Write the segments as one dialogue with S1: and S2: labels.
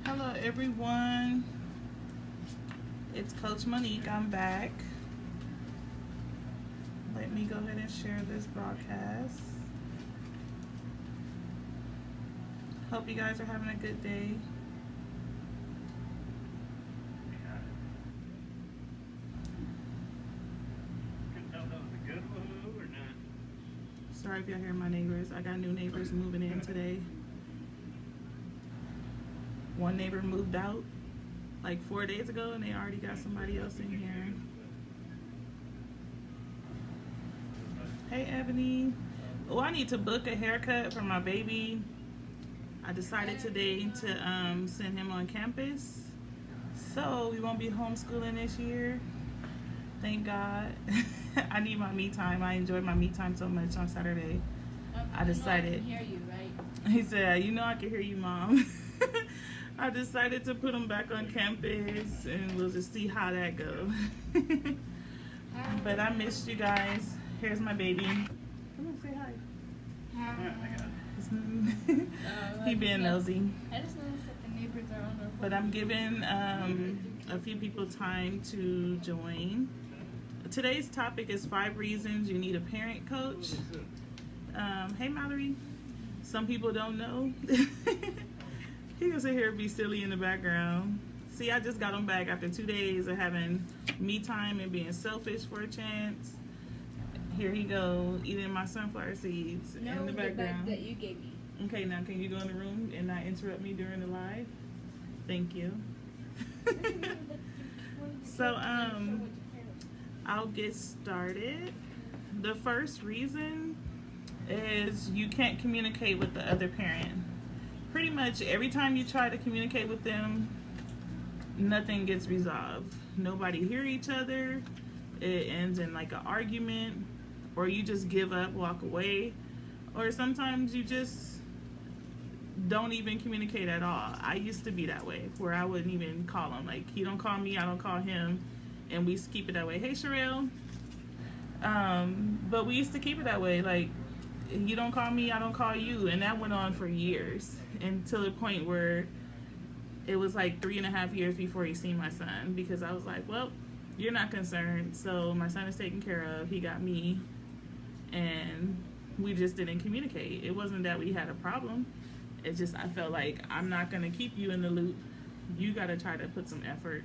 S1: Hello, everyone. It's Coach Monique. I'm back. Let me go ahead and share this broadcast. Hope you guys are having a good day. Sorry if y'all hear my neighbors. I got new neighbors moving in today. One neighbor moved out like 4 days ago and they already got somebody else in here. Hey, Ebony. Oh, I need to book a haircut for my baby. I decided today to send him on campus. So we won't be homeschooling this year. Thank God. I need my me time. I enjoyed my me time so much on Saturday. I decided.
S2: I can hear you, right?
S1: He said, "You know I can hear you, Mom." I decided to put him back on campus, and we'll just see how that goes. But I missed you guys. Here's my baby. Come on, say hi. He being nosy.
S2: I just noticed that the neighbors are on their phone.
S1: But I'm giving a few people time to join. Today's topic is 5 reasons you need a parent coach. Hey, Mallory. Some people don't know. He can sit here and be silly in the background. See, I just got him back after 2 days of having me time and being selfish for a chance. Here he go, eating my sunflower seeds in the background.
S2: No, that you gave me.
S1: Okay, now can you go in the room and not interrupt me during the live? Thank you. So, I'll get started. The first reason is you can't communicate with the other parent. Pretty much every time you try to communicate with them, nothing gets resolved. Nobody hear each other. It ends in like an argument, or you just give up, walk away, or sometimes you just don't even communicate at all. I used to be that way, where I wouldn't even call him. Like, he don't call me, I don't call him, and we used to keep it that way. Hey, Sherelle. But we used to keep it that way. Like, you don't call me, I don't call you, and that went on for years, until the point where it was like 3.5 years before he seen my son, because I was like, well, you're not concerned, so my son is taken care of. He got me, and we just didn't communicate. It wasn't that we had a problem. It's just I felt like I'm not going to keep you in the loop. You got to try to put some effort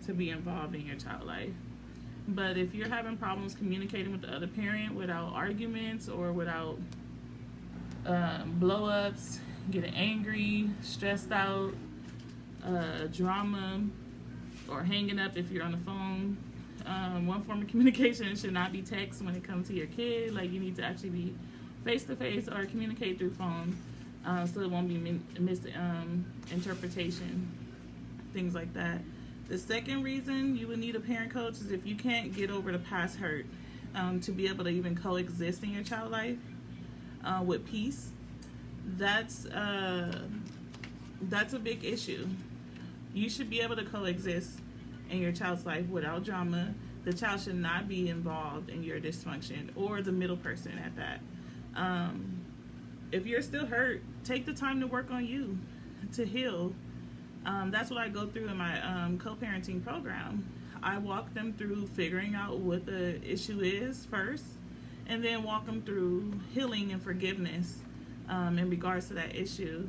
S1: to be involved in your child life. But if you're having problems communicating with the other parent without arguments or without blow-ups, getting angry, stressed out, drama, or hanging up if you're on the phone, one form of communication should not be text when it comes to your kid. Like, you need to actually be face-to-face or communicate through phone, so it won't be misinterpretation, things like that. The second reason you would need a parent coach is if you can't get over the past hurt, to be able to even coexist in your child life with peace. That's a big issue. You should be able to coexist in your child's life without drama. The child should not be involved in your dysfunction, or the middle person at that. If you're still hurt, take the time to work on you, to heal. That's what I go through in my co-parenting program. I walk them through figuring out what the issue is first, and then walk them through healing and forgiveness in regards to that issue.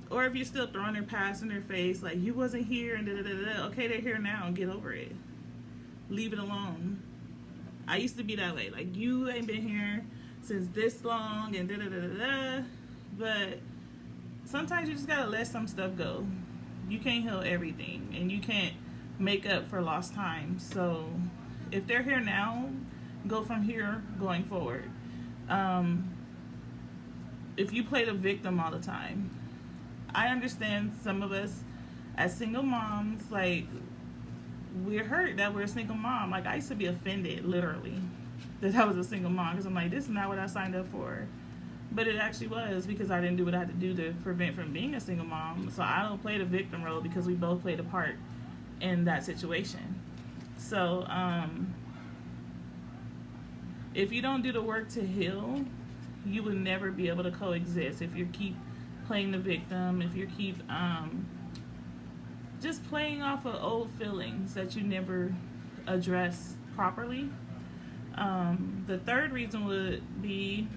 S1: Or if you're still throwing their past in their face, like, you wasn't here and da-da-da-da, okay, they're here now, get over it. Leave it alone. I used to be that way, like, you ain't been here since this long and da-da-da-da-da, but sometimes you just gotta let some stuff go. You can't heal everything, and you can't make up for lost time. So if they're here now, go from here going forward. If you play the victim all the time, I understand some of us as single moms, like, we're hurt that we're a single mom. Like, I used to be offended, literally, that I was a single mom, because I'm like, this is not what I signed up for. But it actually was, because I didn't do what I had to do to prevent from being a single mom. So I don't play the victim role, because we both played a part in that situation. So if you don't do the work to heal, you will never be able to coexist if you keep playing the victim, if you keep just playing off of old feelings that you never address properly. The third reason would be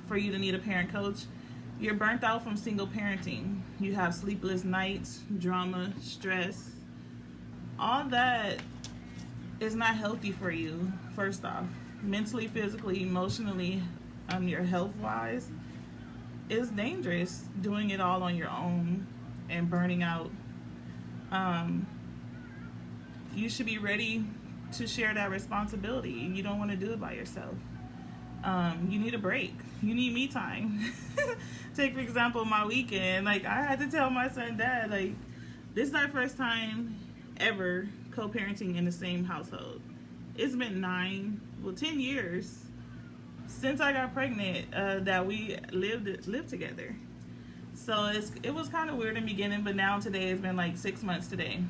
S1: for you to need a parent coach. You're burnt out from single parenting. You have sleepless nights, drama, stress. All that is not healthy for you, first off. Mentally, physically, emotionally, your health-wise. It's dangerous doing it all on your own and burning out. You should be ready to share that responsibility. You don't want to do it by yourself. You need a break. You need me time. Take, for example, my weekend. Like, I had to tell my son, Dad, like, this is our first time ever co-parenting in the same household. It's been 10 years since I got pregnant that we lived together. So it was kind of weird in the beginning, but now today it's been like 6 months today.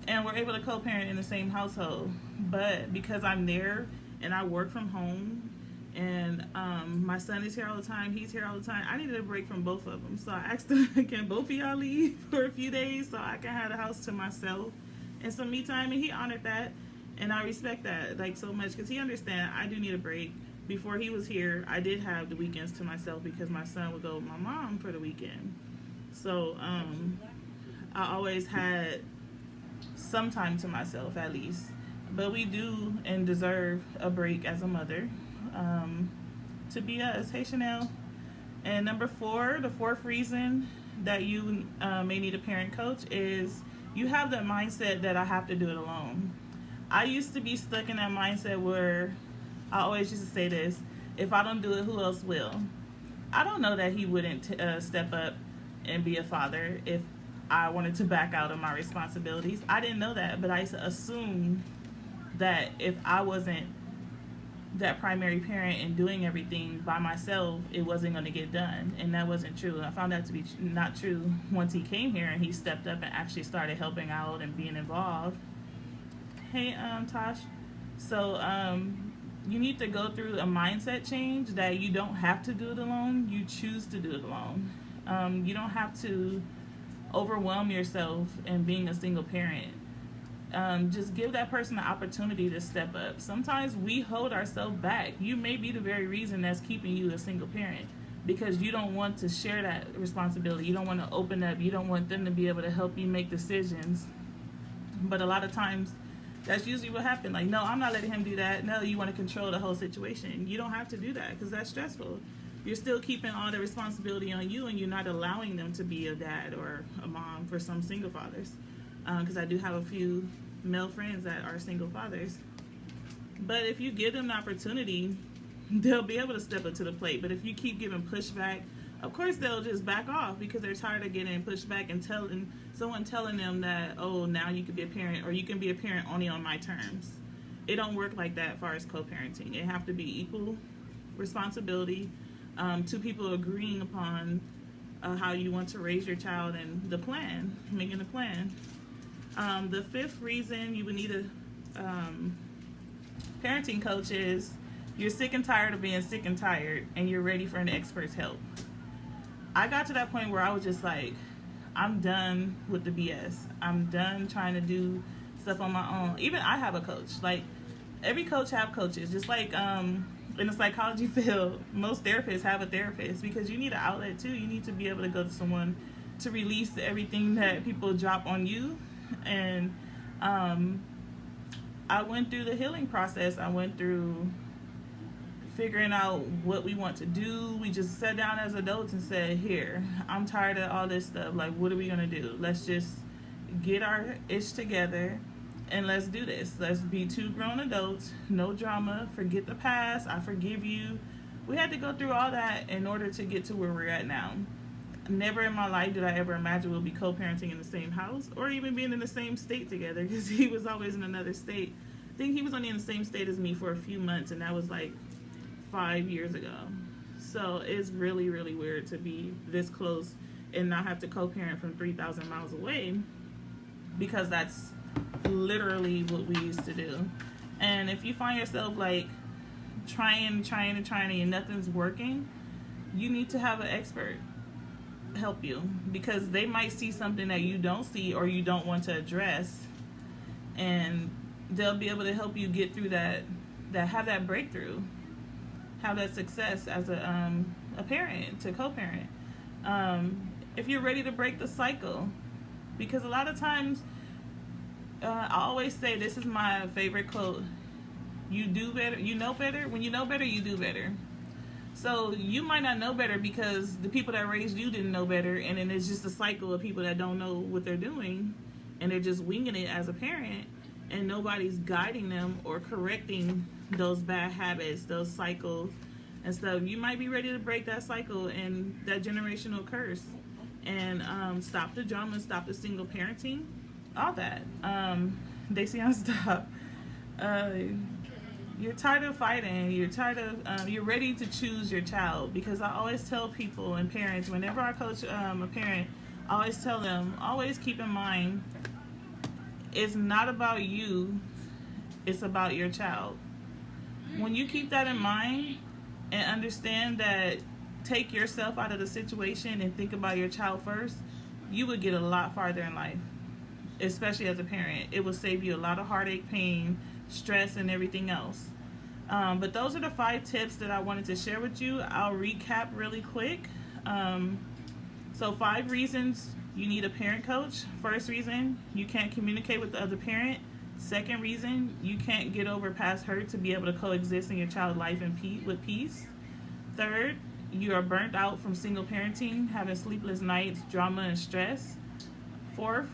S1: And we're able to co-parent in the same household. But because I'm there and I work from home and my son is here all the time, he's here all the time, I needed a break from both of them. So I asked him, can both of y'all leave for a few days so I can have the house to myself and some me time? And he honored that. And I respect that like so much because he understands I do need a break. Before he was here, I did have the weekends to myself because my son would go with my mom for the weekend. So I always had some time to myself at least. But we do and deserve a break as a mother to be us. Hey, Chanel. And number 4, the fourth reason that you may need a parent coach is you have that mindset that I have to do it alone. I used to be stuck in that mindset where I always used to say this: if I don't do it, who else will? I don't know that he wouldn't step up and be a father if I wanted to back out of my responsibilities. I didn't know that, but I assumed that if I wasn't that primary parent and doing everything by myself, it wasn't going to get done. And that wasn't true. I found that to be not true once he came here and he stepped up and actually started helping out and being involved. Hey, Tosh. So, you need to go through a mindset change that you don't have to do it alone. You choose to do it alone. You don't have to overwhelm yourself in being a single parent. Just give that person the opportunity to step up. Sometimes we hold ourselves back. You may be the very reason that's keeping you a single parent because you don't want to share that responsibility. You don't want to open up. You don't want them to be able to help you make decisions. But a lot of times, that's usually what happens. Like, no, I'm not letting him do that. No, you want to control the whole situation. You don't have to do that because that's stressful. You're still keeping all the responsibility on you and you're not allowing them to be a dad or a mom for some single fathers. Because I do have a few male friends that are single fathers. But if you give them the opportunity, they'll be able to step up to the plate. But if you keep giving pushback, of course they'll just back off because they're tired of getting pushed back and someone telling them that, oh, now you can be a parent or you can be a parent only on my terms. It don't work like that as far as co-parenting. It have to be equal responsibility, 2 people agreeing upon how you want to raise your child and the plan, making a plan. The 5th reason you would need a parenting coach is you're sick and tired of being sick and tired and you're ready for an expert's help. I got to that point where I was just like, I'm done with the BS. I'm done trying to do stuff on my own. Even I have a coach. Like, every coach have coaches. Just like in the psychology field, most therapists have a therapist because you need an outlet too. You need to be able to go to someone to release everything that people drop on you. And I went through the healing process. I went through figuring out what we want to do. We just sat down as adults and said, here, I'm tired of all this stuff. Like, what are we going to do? Let's just get our ish together and let's do this. Let's be 2 grown adults, no drama, forget the past, I forgive you. We had to go through all that in order to get to where we're at now. Never in my life did I ever imagine we'll be co-parenting in the same house or even being in the same state together because he was always in another state. I think he was only in the same state as me for a few months, and that was like 5 years ago. So it's really, really weird to be this close and not have to co-parent from 3,000 miles away because that's literally what we used to do. And if you find yourself like trying and nothing's working, you need to have an expert. help you, because they might see something that you don't see or you don't want to address, and they'll be able to help you get through that have that breakthrough, have that success as a parent, to co-parent. If you're ready to break the cycle, because a lot of times, I always say, this is my favorite quote: you do better, you know better. When you know better, you do better. So you might not know better because the people that raised you didn't know better, and then it's just a cycle of people that don't know what they're doing, and they're just winging it as a parent, and nobody's guiding them or correcting those bad habits, those cycles and stuff. You might be ready to break that cycle and that generational curse, and stop the drama, stop the single parenting, all that. Dacian, stop. You're tired of fighting. You're tired of. You're ready to choose your child, because I always tell people and parents, whenever I coach a parent, I always tell them, always keep in mind, it's not about you, it's about your child. When you keep that in mind and understand that, take yourself out of the situation and think about your child first, you would get a lot farther in life, especially as a parent. It will save you a lot of heartache, pain, stress, and everything else. But those are the 5 tips that I wanted to share with you. I'll recap really quick. So 5 reasons you need a parent coach. First reason, you can't communicate with the other parent. Second reason, you can't get over past hurt to be able to coexist in your child's life with peace. Third, you are burnt out from single parenting, having sleepless nights, drama, and stress. Fourth,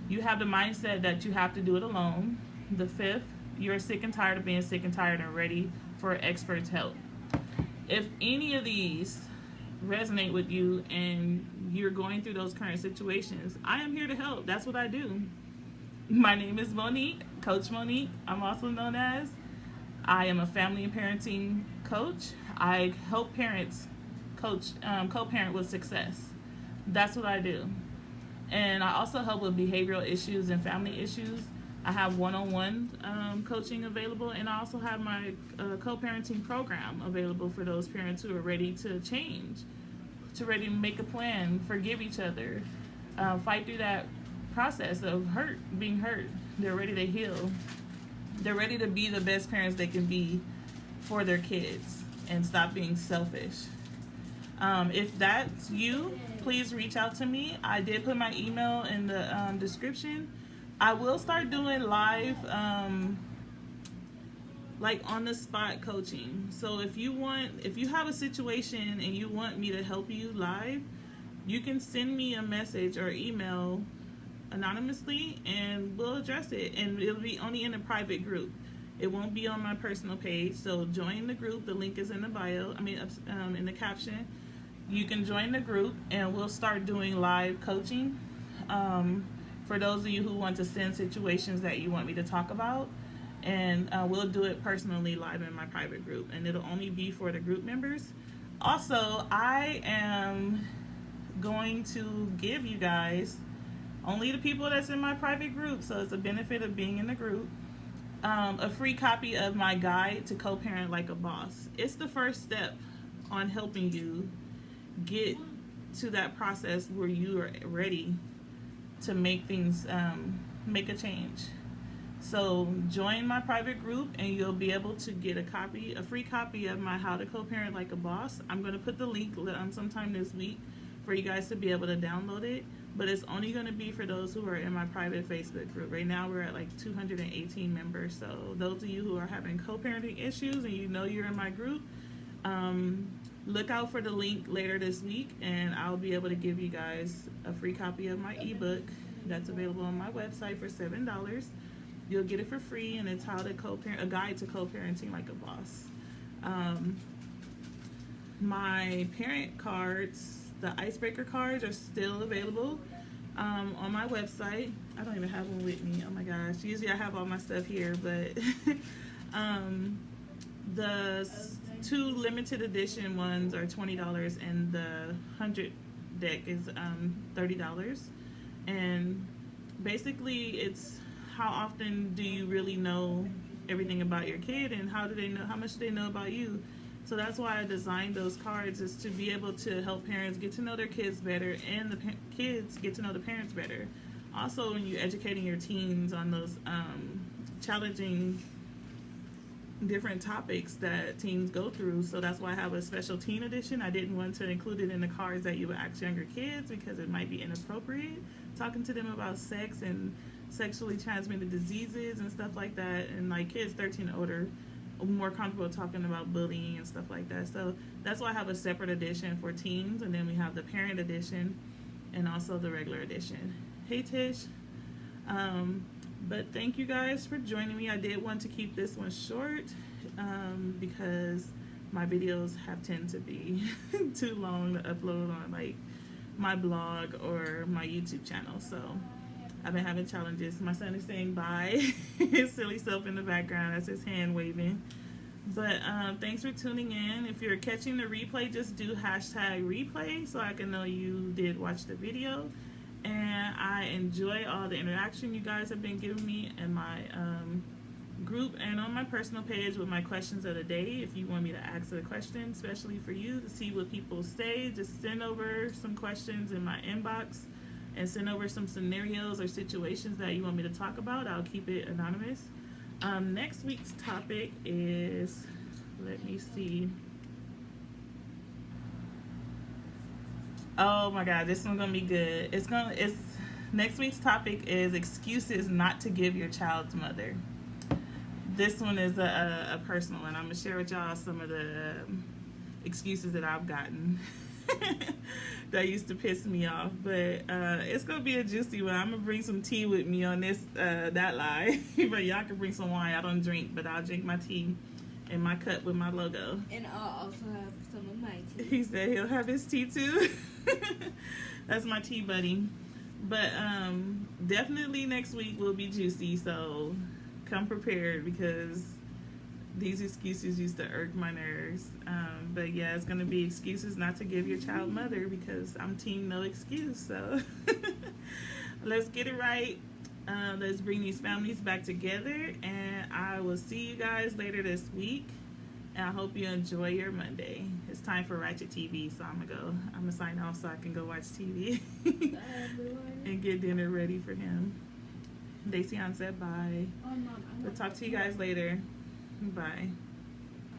S1: you have the mindset that you have to do it alone. The 5th, you're sick and tired of being sick and tired and ready for experts' help. If any of these resonate with you and you're going through those current situations, I am here to help. That's what I do. My name is Monique, Coach Monique. I'm also known as. I am a family and parenting coach. I help parents co-parent with success. That's what I do. And I also help with behavioral issues and family issues. I have one-on-one coaching available, and I also have my co-parenting program available for those parents who are ready to change, to ready to make a plan, forgive each other, fight through that process of being hurt. They're ready to heal. They're ready to be the best parents they can be for their kids and stop being selfish. If that's you, please reach out to me. I did put my email in the description. I will start doing live, like on the spot coaching. So if you have a situation and you want me to help you live, you can send me a message or email anonymously and we'll address it. And it'll be only in a private group. It won't be on my personal page. So join the group. The link is in the bio. In the caption. You can join the group and we'll start doing live coaching. For those of you who want to send situations that you want me to talk about, and we'll do it personally live in my private group, and it'll only be for the group members. Also, I am going to give you guys, only the people that's in my private group, so it's a benefit of being in the group, a free copy of my guide to co-parent like a boss. It's the first step on helping you get to that process where you are ready to make things, make a change. So join my private group and you'll be able to get a free copy of my How to Co-Parent Like a Boss. I'm going to put the link sometime this week for you guys to be able to download it, but it's only going to be for those who are in my private Facebook group. Right now we're at like 218 members, so those of you who are having co-parenting issues and you know you're in my group, look out for the link later this week, and I'll be able to give you guys a free copy of my ebook that's available on my website for $7. You'll get it for free, and it's How to Co-Parent, a guide to co-parenting like a boss. My parent cards, the icebreaker cards, are still available on my website. I don't even have one with me. Oh my gosh! Usually I have all my stuff here, but the 2 limited edition ones are $20, and the 100 deck is $30. And basically, it's how often do you really know everything about your kid, and how much do they know about you? So that's why I designed those cards, is to be able to help parents get to know their kids better, and the kids get to know the parents better. Also, when you're educating your teens on those challenging different topics that teens go through. So that's why I have a special teen edition. I didn't want to include it in the cards that you would ask younger kids because it might be inappropriate, talking to them about sex and sexually transmitted diseases and stuff like that. And like kids 13 and older are more comfortable talking about bullying and stuff like that. So that's why I have a separate edition for teens, and then we have the parent edition and also the regular edition. Hey Tish. But thank you guys for joining me. I did want to keep this one short because my videos have tend to be too long to upload on like my blog or my YouTube channel. So I've been having challenges. My son is saying bye. His silly self in the background. That's his hand waving. But thanks for tuning in. If you're catching the replay, just do #replay so I can know you did watch the video. And I enjoy all the interaction you guys have been giving me in my group and on my personal page with my questions of the day. If you want me to ask a question, especially for you, to see what people say, just send over some questions in my inbox and send over some scenarios or situations that you want me to talk about. I'll keep it anonymous. Next week's topic is, let me see. Oh my God, this one's gonna be good. It's next week's topic is excuses not to give your child's mother. This one is a personal one. I'm gonna share with y'all some of the excuses that I've gotten that used to piss me off. But it's gonna be a juicy one. I'm gonna bring some tea with me on this that lie. But y'all can bring some wine. I don't drink, but I'll drink my tea in my cup with my logo.
S2: And I'll also have some of my tea.
S1: He said he'll have his tea too. That's my tea buddy. But definitely next week will be juicy, so come prepared because these excuses used to irk my nerves. But yeah, it's gonna be excuses not to give your child mother because I'm team no excuse. So let's get it right. Let's bring these families back together, and I will see you guys later this week. And I hope you enjoy your Monday. It's time for Ratchet TV, so I'm gonna sign off so I can go watch TV and get dinner ready for him. Dacian said bye.
S2: Oh, Mom,
S1: We'll talk to you guys later. Bye.